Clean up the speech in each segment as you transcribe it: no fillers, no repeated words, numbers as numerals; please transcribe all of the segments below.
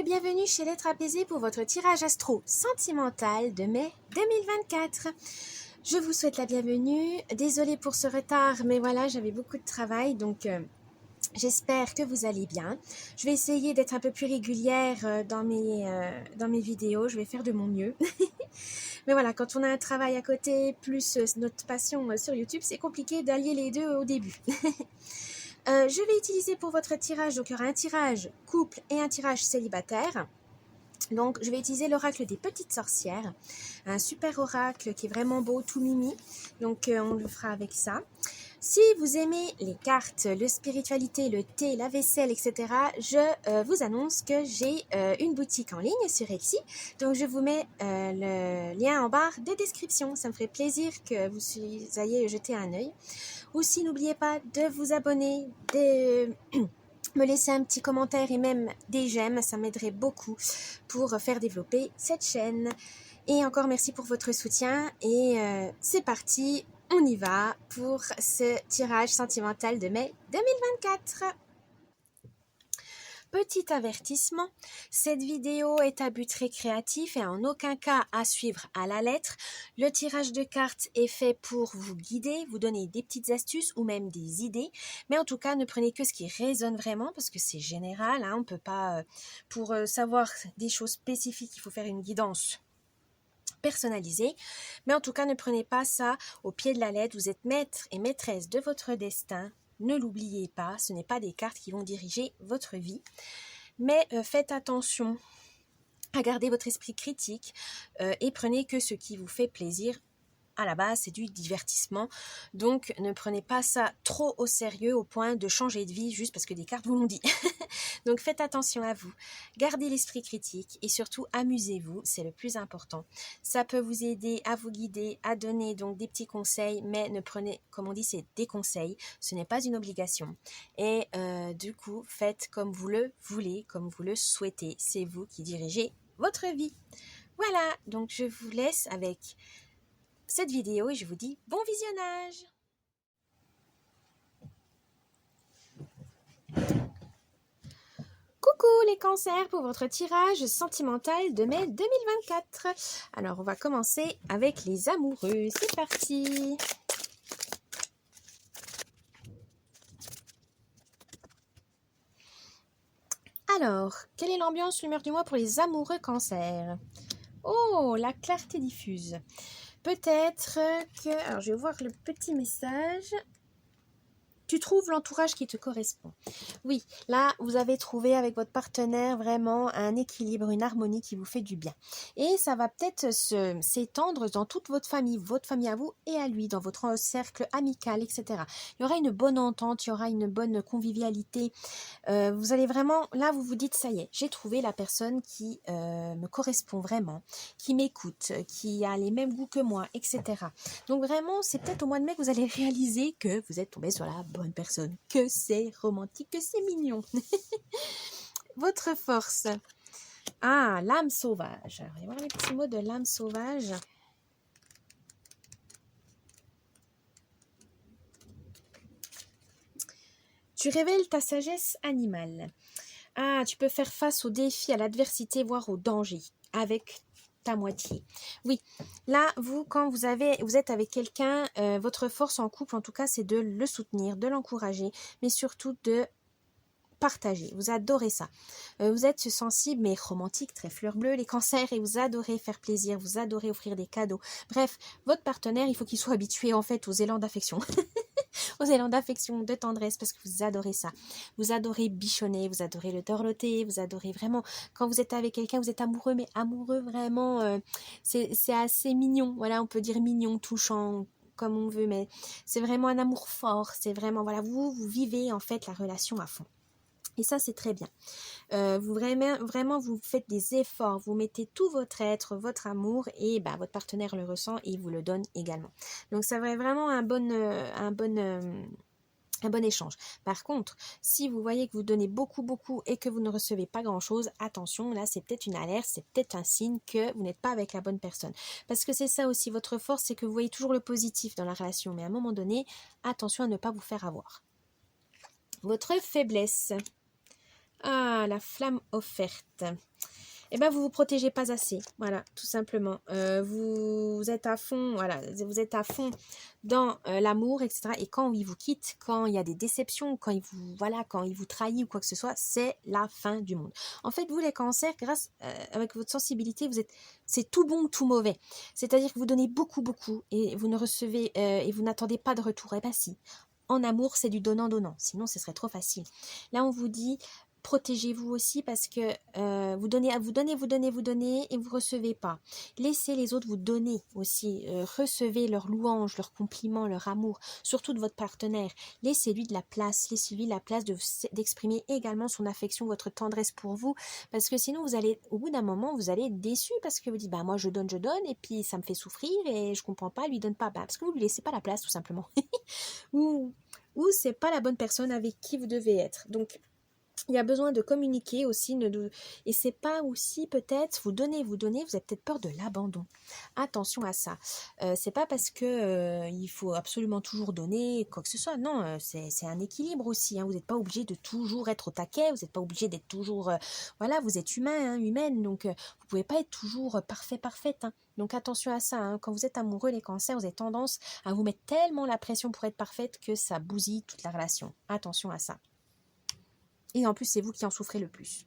bienvenue chez l'être apaisé pour votre tirage astro sentimental de mai 2024. Je vous souhaite la bienvenue. Désolée pour ce retard, mais voilà, j'avais beaucoup de travail, donc j'espère que vous allez bien. Je vais essayer d'être un peu plus régulière dans mes vidéos, je vais faire de mon mieux. Mais voilà, quand on a un travail à côté, plus notre passion sur YouTube, c'est compliqué d'allier les deux au début. Je vais utiliser pour votre tirage, donc il y aura un tirage couple et un tirage célibataire. Donc je vais utiliser l'oracle des petites sorcières, un super oracle qui est vraiment beau, tout mimi, donc on le fera avec ça. Si vous aimez les cartes, la spiritualité, le thé, la vaisselle, etc., je vous annonce que j'ai une boutique en ligne sur Etsy. Donc je vous mets le lien en barre de description. Ça me ferait plaisir que vous ayez jeté un œil. Aussi, n'oubliez pas de vous abonner, de me laisser un petit commentaire et même des j'aime. Ça m'aiderait beaucoup pour faire développer cette chaîne. Et encore merci pour votre soutien. Et c'est parti. On y va pour ce tirage sentimental de mai 2024. Petit avertissement, cette vidéo est à but récréatif et en aucun cas à suivre à la lettre. Le tirage de cartes est fait pour vous guider, vous donner des petites astuces ou même des idées. Mais en tout cas, ne prenez que ce qui résonne vraiment parce que c'est général. On ne peut pas, pour savoir des choses spécifiques, il faut faire une guidance personnalisé, mais en tout cas ne prenez pas ça au pied de la lettre. Vous êtes maître et maîtresse de votre destin, ne l'oubliez pas, ce n'est pas des cartes qui vont diriger votre vie, mais faites attention à garder votre esprit critique et prenez que ce qui vous fait plaisir. À la base, c'est du divertissement, donc ne prenez pas ça trop au sérieux au point de changer de vie juste parce que des cartes vous l'ont dit. Donc faites attention à vous, gardez l'esprit critique et surtout amusez-vous, c'est le plus important. Ça peut vous aider à vous guider, à donner donc des petits conseils, mais ne prenez, comme on dit, c'est des conseils, ce n'est pas une obligation. Et du coup, faites comme vous le voulez, comme vous le souhaitez, c'est vous qui dirigez votre vie. Voilà, donc je vous laisse avec cette vidéo et je vous dis bon visionnage. Coucou les cancers pour votre tirage sentimental de mai 2024. Alors on va commencer avec les amoureux, c'est parti. Alors, quelle est l'ambiance, l'humeur du mois pour les amoureux cancers? Oh, la clarté diffuse. Peut-être que... Alors, je vais voir le petit message. Tu trouves l'entourage qui te correspond. Oui, là, vous avez trouvé avec votre partenaire vraiment un équilibre, une harmonie qui vous fait du bien. Et ça va peut-être s'étendre dans toute votre famille à vous et à lui, dans votre cercle amical, etc. Il y aura une bonne entente, il y aura une bonne convivialité. Vous allez vraiment, là, vous vous dites, ça y est, j'ai trouvé la personne qui me correspond vraiment, qui m'écoute, qui a les mêmes goûts que moi, etc. Donc vraiment, c'est peut-être au mois de mai que vous allez réaliser que vous êtes tombé sur la bonne personne, que c'est romantique, que c'est mignon. Votre force. Ah, l'âme sauvage. Alors, on va voir les petits mots de l'âme sauvage. Tu révèles ta sagesse animale. Ah, tu peux faire face aux défis, à l'adversité, voire au danger avec ta moitié. Oui, là, vous, quand vous êtes avec quelqu'un, votre force en couple, en tout cas, c'est de le soutenir, de l'encourager, mais surtout de partager. Vous adorez ça. Vous êtes sensible, mais romantique, très fleur bleue, les cancers, et vous adorez faire plaisir, vous adorez offrir des cadeaux. Bref, votre partenaire, il faut qu'il soit habitué, en fait, aux élans d'affection. Aux élans d'affection, de tendresse, parce que vous adorez ça. Vous adorez bichonner, vous adorez le dorloter, vous adorez vraiment, quand vous êtes avec quelqu'un, vous êtes amoureux, mais amoureux vraiment, c'est assez mignon, voilà, on peut dire mignon, touchant, comme on veut, mais c'est vraiment un amour fort, c'est vraiment, voilà, vous vivez en fait la relation à fond. Et ça, c'est très bien. Vous vraiment, vous faites des efforts, vous mettez tout votre être, votre amour, et votre partenaire le ressent et il vous le donne également. Donc, ça va être vraiment un bon échange. Par contre, si vous voyez que vous donnez beaucoup et que vous ne recevez pas grand-chose, attention, là, c'est peut-être une alerte, c'est peut-être un signe que vous n'êtes pas avec la bonne personne. Parce que c'est ça aussi, votre force, c'est que vous voyez toujours le positif dans la relation, mais à un moment donné, attention à ne pas vous faire avoir. Votre faiblesse. Ah, la flamme offerte. Eh bien, vous vous protégez pas assez, voilà, tout simplement. Vous êtes à fond, voilà, vous êtes à fond dans l'amour, etc. Et quand il vous quitte, quand il y a des déceptions, quand il vous, voilà, quand il vous trahit ou quoi que ce soit, c'est la fin du monde. En fait, vous les cancers, grâce avec votre sensibilité, c'est tout bon ou tout mauvais. C'est-à-dire que vous donnez beaucoup, beaucoup et vous ne recevez et vous n'attendez pas de retour. Eh bien, si. En amour, c'est du donnant-donnant. Sinon, ce serait trop facile. Là, on vous dit protégez-vous aussi parce que vous donnez, vous donnez et vous recevez pas. Laissez les autres vous donner aussi. Recevez leurs louanges, leurs compliments, leur amour, surtout de votre partenaire. Laissez-lui de la place. Laissez-lui la place d'exprimer également son affection, votre tendresse pour vous. Parce que sinon, vous allez, au bout d'un moment, vous allez être déçu parce que vous dites, bah, moi, je donne, et puis ça me fait souffrir et je comprends pas, lui donne pas. Bah, parce que vous lui laissez pas la place, tout simplement. ou, ou c'est pas la bonne personne avec qui vous devez être. Donc, il y a besoin de communiquer aussi, et c'est pas aussi peut-être vous donnez, vous avez peut-être peur de l'abandon. Attention à ça. C'est pas parce que il faut absolument toujours donner quoi que ce soit. Non, c'est un équilibre aussi. Hein. Vous n'êtes pas obligé de toujours être au taquet. Vous n'êtes pas obligé d'être toujours. Voilà, vous êtes humain, hein, humaine, donc vous pouvez pas être toujours parfaite. Hein. Donc attention à ça. Hein. Quand vous êtes amoureux, les cancers, vous avez tendance à vous mettre tellement la pression pour être parfaite que ça bousille toute la relation. Attention à ça. Et en plus, c'est vous qui en souffrez le plus.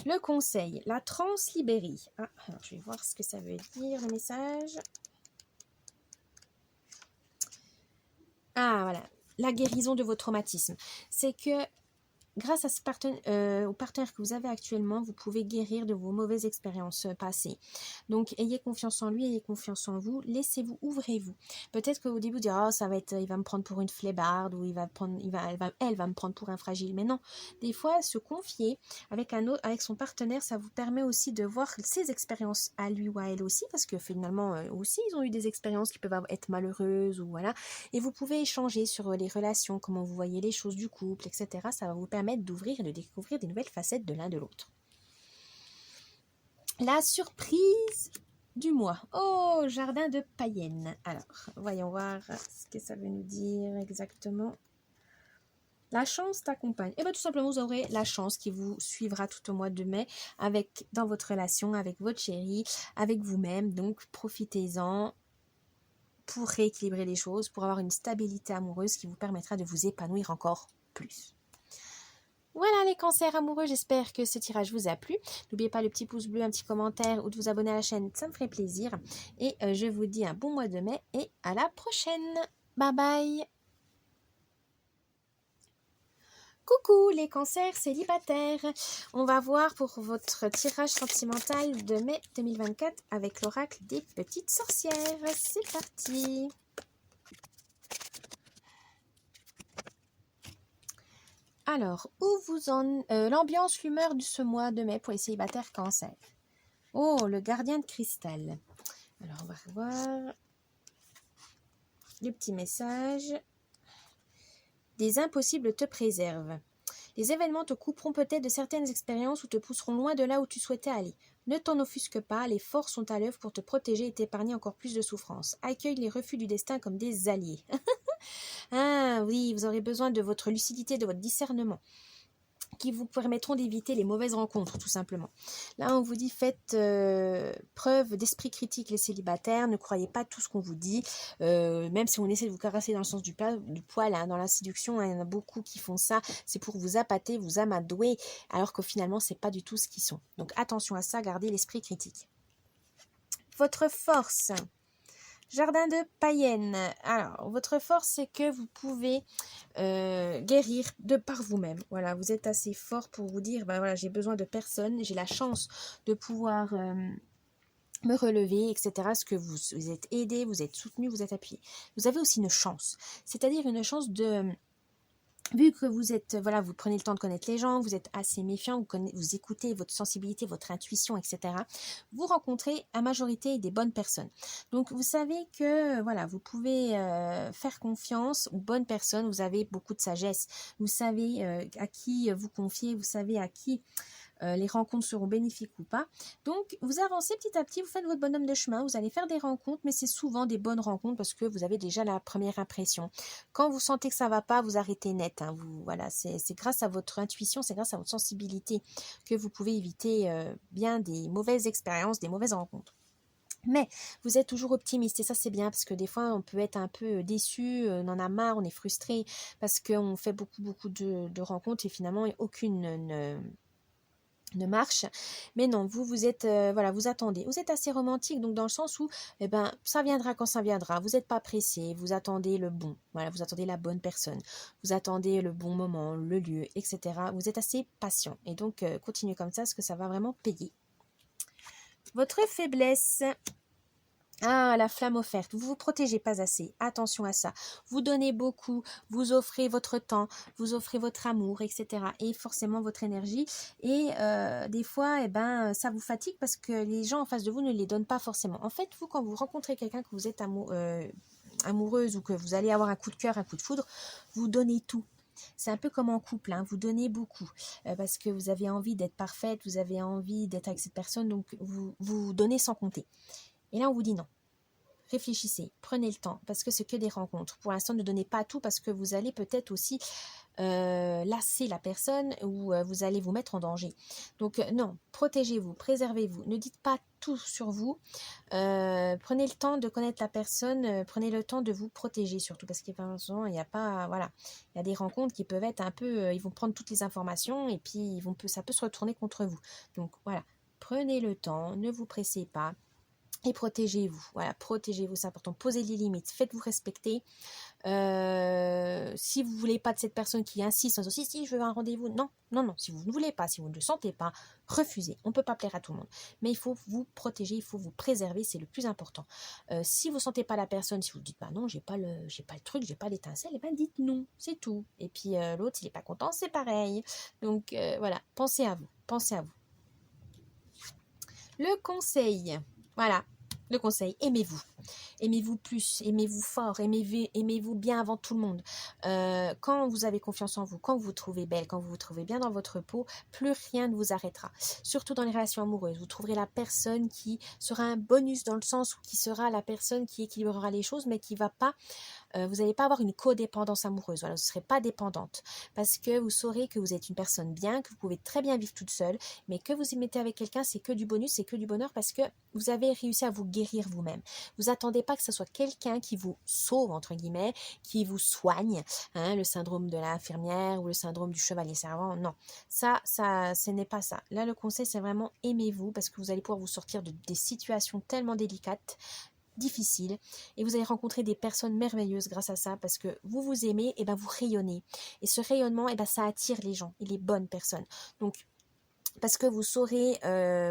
Le conseil, la translibérie. Ah, alors je vais voir ce que ça veut dire, le message. Ah, voilà. La guérison de vos traumatismes. C'est que grâce à au partenaire que vous avez actuellement, vous pouvez guérir de vos mauvaises expériences passées. Donc, ayez confiance en lui, ayez confiance en vous. Laissez-vous, ouvrez-vous. Peut-être qu'au début, vous direz, oh, ça va être, il va me prendre pour une flébarde ou elle va me prendre pour un fragile. Mais non, des fois, se confier avec avec son partenaire, ça vous permet aussi de voir ses expériences à lui ou à elle aussi, parce que finalement, aussi, ils ont eu des expériences qui peuvent être malheureuses ou voilà. Et vous pouvez échanger sur les relations, comment vous voyez les choses du couple, etc. Ça va vous permettre d'ouvrir et de découvrir des nouvelles facettes de l'un de l'autre. La surprise du mois. Oh, jardin de païennes. Alors, voyons voir ce que ça veut nous dire exactement. La chance t'accompagne. Et bien tout simplement, vous aurez la chance qui vous suivra tout au mois de mai dans votre relation, avec votre chéri, avec vous-même. Donc, profitez-en pour rééquilibrer les choses, pour avoir une stabilité amoureuse qui vous permettra de vous épanouir encore plus. Voilà les cancers amoureux, j'espère que ce tirage vous a plu. N'oubliez pas le petit pouce bleu, un petit commentaire ou de vous abonner à la chaîne, ça me ferait plaisir. Et je vous dis un bon mois de mai et à la prochaine. Bye bye. Coucou les cancers célibataires. On va voir pour votre tirage sentimental de mai 2024 avec l'oracle des petites sorcières. C'est parti. Alors, où vous en... l'ambiance, l'humeur de ce mois de mai pour les célibataires cancer. Oh, le gardien de cristal. Alors, on va revoir le petit message. Des impossibles te préservent. Les événements te couperont peut-être de certaines expériences ou te pousseront loin de là où tu souhaitais aller. Ne t'en offusque pas, les forces sont à l'œuvre pour te protéger et t'épargner encore plus de souffrance. Accueille les refus du destin comme des alliés. Ah oui, vous aurez besoin de votre lucidité, de votre discernement, qui vous permettront d'éviter les mauvaises rencontres, tout simplement. Là, on vous dit, faites preuve d'esprit critique, les célibataires, ne croyez pas tout ce qu'on vous dit, même si on essaie de vous caresser dans le sens du poil, hein, dans la séduction, hein, il y en a beaucoup qui font ça, c'est pour vous appâter, vous amadouer, alors que finalement, c'est pas du tout ce qu'ils sont. Donc attention à ça, gardez l'esprit critique. Votre force. Jardin de païennes. Alors, votre force, c'est que vous pouvez guérir de par vous-même. Voilà, vous êtes assez fort pour vous dire, ben voilà, j'ai besoin de personne, j'ai la chance de pouvoir me relever, etc. Parce que vous êtes aidé, vous êtes soutenu, vous êtes appuyé. Vous avez aussi une chance, c'est-à-dire une chance de... Vu que vous êtes, voilà, vous prenez le temps de connaître les gens, vous êtes assez méfiant, vous écoutez votre sensibilité, votre intuition, etc. Vous rencontrez à majorité des bonnes personnes. Donc, vous savez que, voilà, vous pouvez faire confiance aux bonnes personnes. Vous avez beaucoup de sagesse. Vous savez à qui vous confier, vous savez à qui les rencontres seront bénéfiques ou pas. Donc, vous avancez petit à petit, vous faites votre bonhomme de chemin, vous allez faire des rencontres, mais c'est souvent des bonnes rencontres parce que vous avez déjà la première impression. Quand vous sentez que ça ne va pas, vous arrêtez net. Hein, voilà, c'est grâce à votre intuition, c'est grâce à votre sensibilité que vous pouvez éviter bien des mauvaises expériences, des mauvaises rencontres. Mais vous êtes toujours optimiste et ça c'est bien parce que des fois on peut être un peu déçu, on en a marre, on est frustré parce qu'on fait beaucoup de rencontres et finalement aucune ne marche. Mais non, vous êtes, voilà, vous attendez. Vous êtes assez romantique, donc dans le sens où, eh ben, ça viendra quand ça viendra. Vous n'êtes pas pressé, vous attendez le bon. Voilà, vous attendez la bonne personne. Vous attendez le bon moment, le lieu, etc. Vous êtes assez patient. Et donc, continuez comme ça parce que ça va vraiment payer. Votre faiblesse. Ah, la flamme offerte. Vous vous protégez pas assez. Attention à ça. Vous donnez beaucoup, vous offrez votre temps, vous offrez votre amour, etc. Et forcément votre énergie. Et des fois, eh ben, ça vous fatigue parce que les gens en face de vous ne les donnent pas forcément. En fait, vous, quand vous rencontrez quelqu'un, que vous êtes amoureuse ou que vous allez avoir un coup de cœur, un coup de foudre, vous donnez tout. C'est un peu comme en couple, hein, vous donnez beaucoup parce que vous avez envie d'être parfaite, vous avez envie d'être avec cette personne, donc vous donnez sans compter. Et là, on vous dit non. Réfléchissez, prenez le temps, parce que c'est que des rencontres. Pour l'instant, ne donnez pas tout, parce que vous allez peut-être aussi lasser la personne ou vous allez vous mettre en danger. Donc non, protégez-vous, préservez-vous. Ne dites pas tout sur vous. Prenez le temps de connaître la personne, prenez le temps de vous protéger surtout, parce qu'il n'y a pas, voilà, il y a des rencontres qui peuvent être un peu, ils vont prendre toutes les informations et puis ça peut se retourner contre vous. Donc voilà, prenez le temps, ne vous pressez pas. Et protégez-vous, voilà, protégez-vous, c'est important. Posez les limites, faites-vous respecter. Si vous ne voulez pas de cette personne qui insiste en disant si je veux un rendez-vous, non, si vous ne voulez pas, si vous ne le sentez pas, refusez. On ne peut pas plaire à tout le monde, mais il faut vous protéger, il faut vous préserver, c'est le plus important. Si vous ne sentez pas la personne, si vous dites non, j'ai pas le truc, j'ai pas l'étincelle, et ben dites non, c'est tout. Et puis l'autre, s'il n'est pas content, c'est pareil. Donc voilà, pensez à vous, pensez à vous. Le conseil. Voilà, le conseil, aimez-vous. Aimez-vous plus, aimez-vous fort, aimez-vous bien avant tout le monde. Quand vous avez confiance en vous, quand vous vous trouvez belle, quand vous vous trouvez bien dans votre peau, plus rien ne vous arrêtera. Surtout dans les relations amoureuses, vous trouverez la personne qui sera un bonus dans le sens où qui sera la personne qui équilibrera les choses, mais qui va pas... vous n'allez pas avoir une codépendance amoureuse, voilà, vous ne serez pas dépendante parce que vous saurez que vous êtes une personne bien, que vous pouvez très bien vivre toute seule, mais que vous y mettez avec quelqu'un, c'est que du bonus, c'est que du bonheur parce que vous avez réussi à vous guérir vous-même. Vous attendez pas que ce soit quelqu'un qui vous sauve, entre guillemets, qui vous soigne, hein, le syndrome de l'infirmière ou le syndrome du chevalier servant, non, ça, ce n'est pas ça. Là, le conseil, c'est vraiment aimez-vous parce que vous allez pouvoir vous sortir de des situations tellement délicates, difficile et vous allez rencontrer des personnes merveilleuses grâce à ça parce que vous vous aimez et ben vous rayonnez et ce rayonnement et ben ça attire les gens et les bonnes personnes donc parce que vous saurez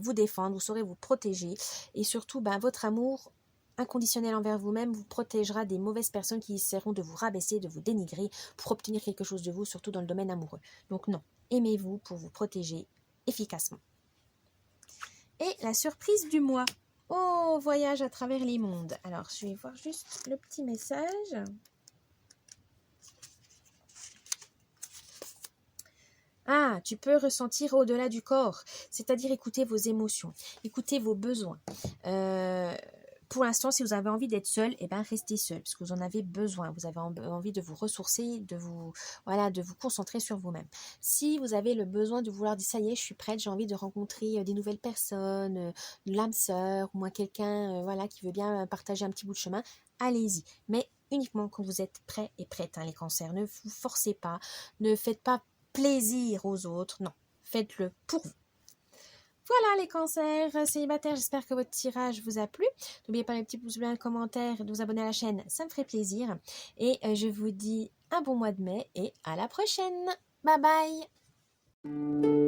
vous défendre, vous saurez vous protéger et surtout ben votre amour inconditionnel envers vous-même vous protégera des mauvaises personnes qui essaieront de vous rabaisser, de vous dénigrer pour obtenir quelque chose de vous, surtout dans le domaine amoureux. Donc non, aimez-vous pour vous protéger efficacement. Et la surprise du mois. Oh, voyage à travers les mondes. Alors, je vais voir juste le petit message. Ah, tu peux ressentir au-delà du corps, c'est-à-dire écouter vos émotions, écouter vos besoins. Pour l'instant, si vous avez envie d'être seul, eh ben restez seul, parce que vous en avez besoin. Vous avez envie de vous ressourcer, de vous concentrer sur vous-même. Si vous avez le besoin de vouloir dire ça y est, je suis prête, j'ai envie de rencontrer des nouvelles personnes, l'âme sœur, ou moi quelqu'un, qui veut bien partager un petit bout de chemin, allez-y. Mais uniquement quand vous êtes prêt et prête, hein, les cancers. Ne vous forcez pas, ne faites pas plaisir aux autres, non, faites-le pour vous. Voilà les cancers célibataires, j'espère que votre tirage vous a plu. N'oubliez pas les petits pouces bleus, un commentaire, de vous abonner à la chaîne, ça me ferait plaisir. Et je vous dis un bon mois de mai et à la prochaine. Bye bye.